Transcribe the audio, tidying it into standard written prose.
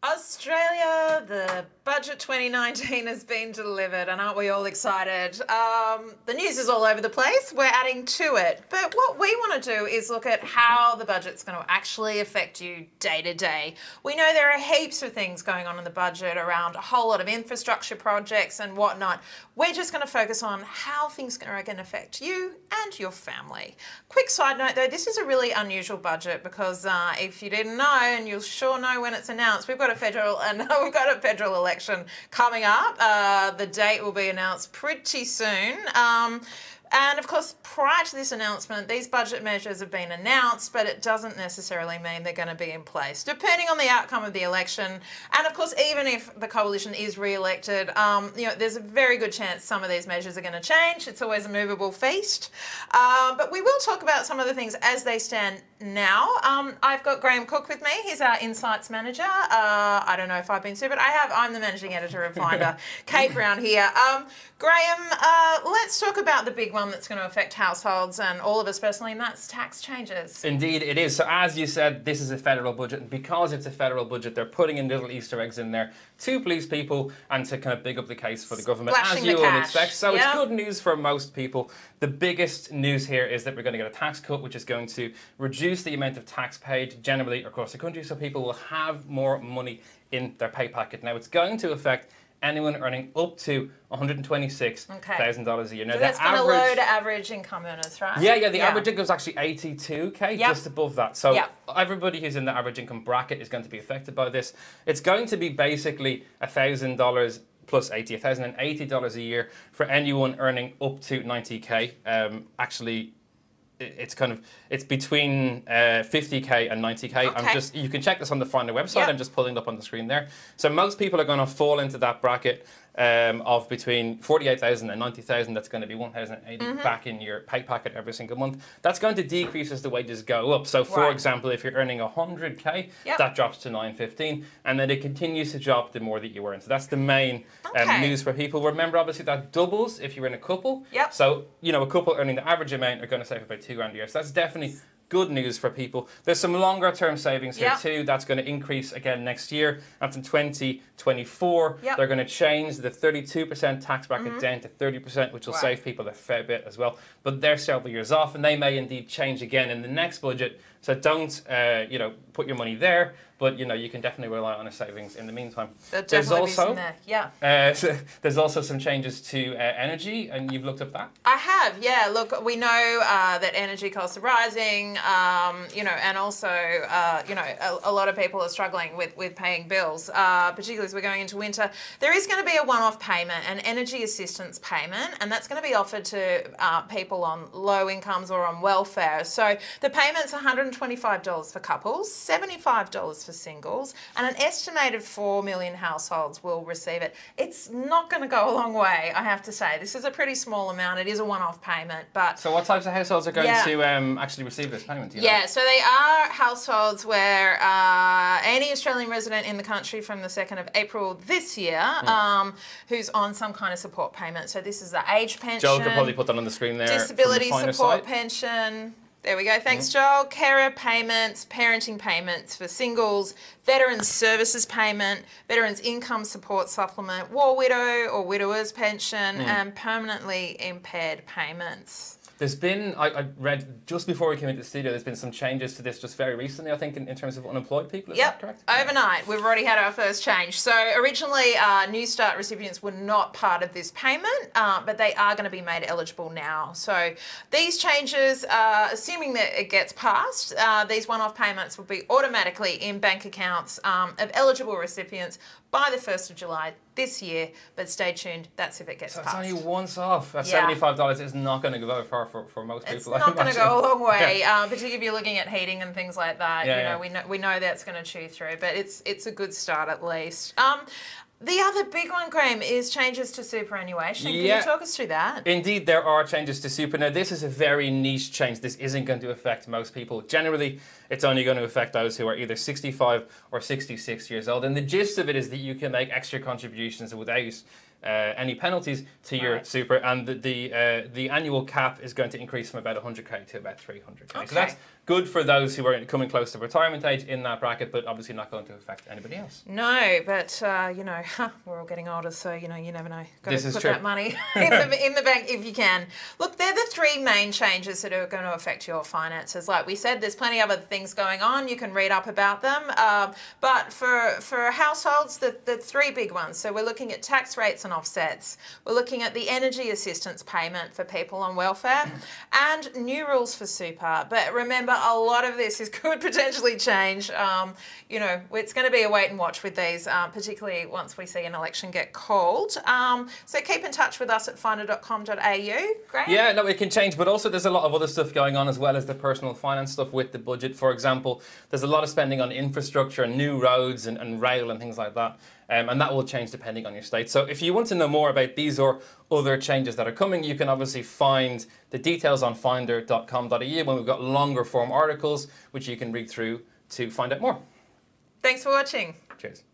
Australia, the budget 2019 has been delivered, and aren't we all excited? The news is all over the place. We're adding to it. But what we want to do is look at how the budget's going to actually affect you day to day. We know there are heaps of things going on in the budget around a whole lot of infrastructure projects and whatnot. We're just going to focus on how things are going to affect you and your family. Quick side note though, this is a really unusual budget because if you didn't know, and you'll sure know when it's announced, we've got a federal election coming up. The date will be announced pretty soon. And of course, prior to this announcement, these budget measures have been announced, but it doesn't necessarily mean they're going to be in place, depending on the outcome of the election. And of course, even if the coalition is re-elected, there's a very good chance some of these measures are going to change. It's always a movable feast. But we will talk about some of the things as they stand now. I've got Cooke with me. He's our Insights Manager. I don't know if I've been sued, but I'm the Managing Editor of Finder. Kate Browne here. Graham, let's talk about the big one that's going to affect households and all of us personally, and that's tax changes. Indeed, it is. So as you said, this is a federal budget, and because it's a federal budget, they're putting in little Easter eggs in there to please people and to kind of big up the case for the government, Splashing as you would expect. So Yep. It's good news for most people. The biggest news here is that we're going to get a tax cut, which is going to reduce the amount of tax paid generally across the country, so people will have more money in their pay packet. Now, it's going to affect anyone earning up to $126,000 a year. Now, so that's going to load average income earners, right? Yeah, the average income is actually $82K, just above that. So everybody who's in the average income bracket is going to be affected by this. It's going to be basically $1,000 plus $1,080 a year for anyone earning up to 90K. Actually, it's between 50K and 90K. Okay. You can check this on the Finder website. I'm just pulling it up on the screen there. So most people are going to fall into that bracket of between 48,000 and 90,000. That's going to be 1,080 back in your pay packet every single month. That's going to decrease as the wages go up. So for example, if you're earning 100K, that drops to 915, and then it continues to drop the more that you earn. So that's the main news for people. Remember, obviously, that doubles if you're in a couple. So, a couple earning the average amount are going to save about $2,000 a year. So that's definitely good news for people. There's some longer term savings here too. That's going to increase again next year. That's in 2024. They're going to change the 32% tax bracket down to 30%, which will save people a fair bit as well. But they're several years off, and they may indeed change again in the next budget. So don't, put your money there. But you can definitely rely on a savings in the meantime. There's also there's also some changes to energy, and you've looked up that. I have, yeah. Look, we know that energy costs are rising, and also a lot of people are struggling with paying bills, particularly as we're going into winter. There is going to be a one-off payment, an energy assistance payment, and that's going to be offered to people on low incomes or on welfare. So the payment's $125 for couples, $75 for singles, and an estimated 4 million households will receive it. It's not going to go a long way, I have to say. This is a pretty small amount. It is a one-off payment, but... So what types of households are going to actually receive this payment? Do you know? So they are households where any Australian resident in the country from the 2nd of April this year who's on some kind of support payment. So this is the age pension. Joel could probably put that on the screen there. Disability support pension. There we go. Thanks, Joel. Carer payments, parenting payments for singles, veterans services payment, veterans income support supplement, war widow or widower's pension, and permanently impaired payments. There's been, I read just before we came into the studio, there's been some changes to this just very recently, I think, in terms of unemployed people. Is that correct? Overnight. We've already had our first change. So originally, New Start recipients were not part of this payment, but they are going to be made eligible now. So these changes, assuming that it gets passed, these one-off payments will be automatically in bank accounts of eligible recipients by the 1st of July this year, but stay tuned, that's if it gets passed. So it's only once off. That $75 is not going to go very far for most people. It's not going to go a long way, particularly if you're looking at heating and things like that. We know that's going to chew through, but it's a good start at least. The other big one, Graham, is changes to superannuation. Can you talk us through that? Indeed, there are changes to super. Now, this is a very niche change. This isn't going to affect most people. Generally, it's only going to affect those who are either 65 or 66 years old. And the gist of it is that you can make extra contributions without any penalties to your super, and the annual cap is going to increase from about 100k to about 300k. Okay. So good for those who are coming close to retirement age in that bracket, but obviously not going to affect anybody else. No, but you know, we're all getting older, so you know, you never know. Got to put true. that money in the bank if you can. Look, they're the three main changes that are going to affect your finances. Like we said, there's plenty of other things going on. You can read up about them. But for households, the three big ones. So we're looking at tax rates and offsets. We're looking at the energy assistance payment for people on welfare, and new rules for super. But remember, a lot of this could potentially change. You know, it's going to be a wait and watch with these, particularly once we see an election get called. So keep in touch with us at finder.com.au. Great. Yeah, no, it can change, but also there's a lot of other stuff going on as well as the personal finance stuff with the budget. For example, there's a lot of spending on infrastructure and new roads and rail and things like that. And that will change depending on your state. So if you want to know more about these or other changes that are coming, you can obviously find the details on finder.com.au when we've got longer form articles, which you can read through to find out more. Thanks for watching. Cheers.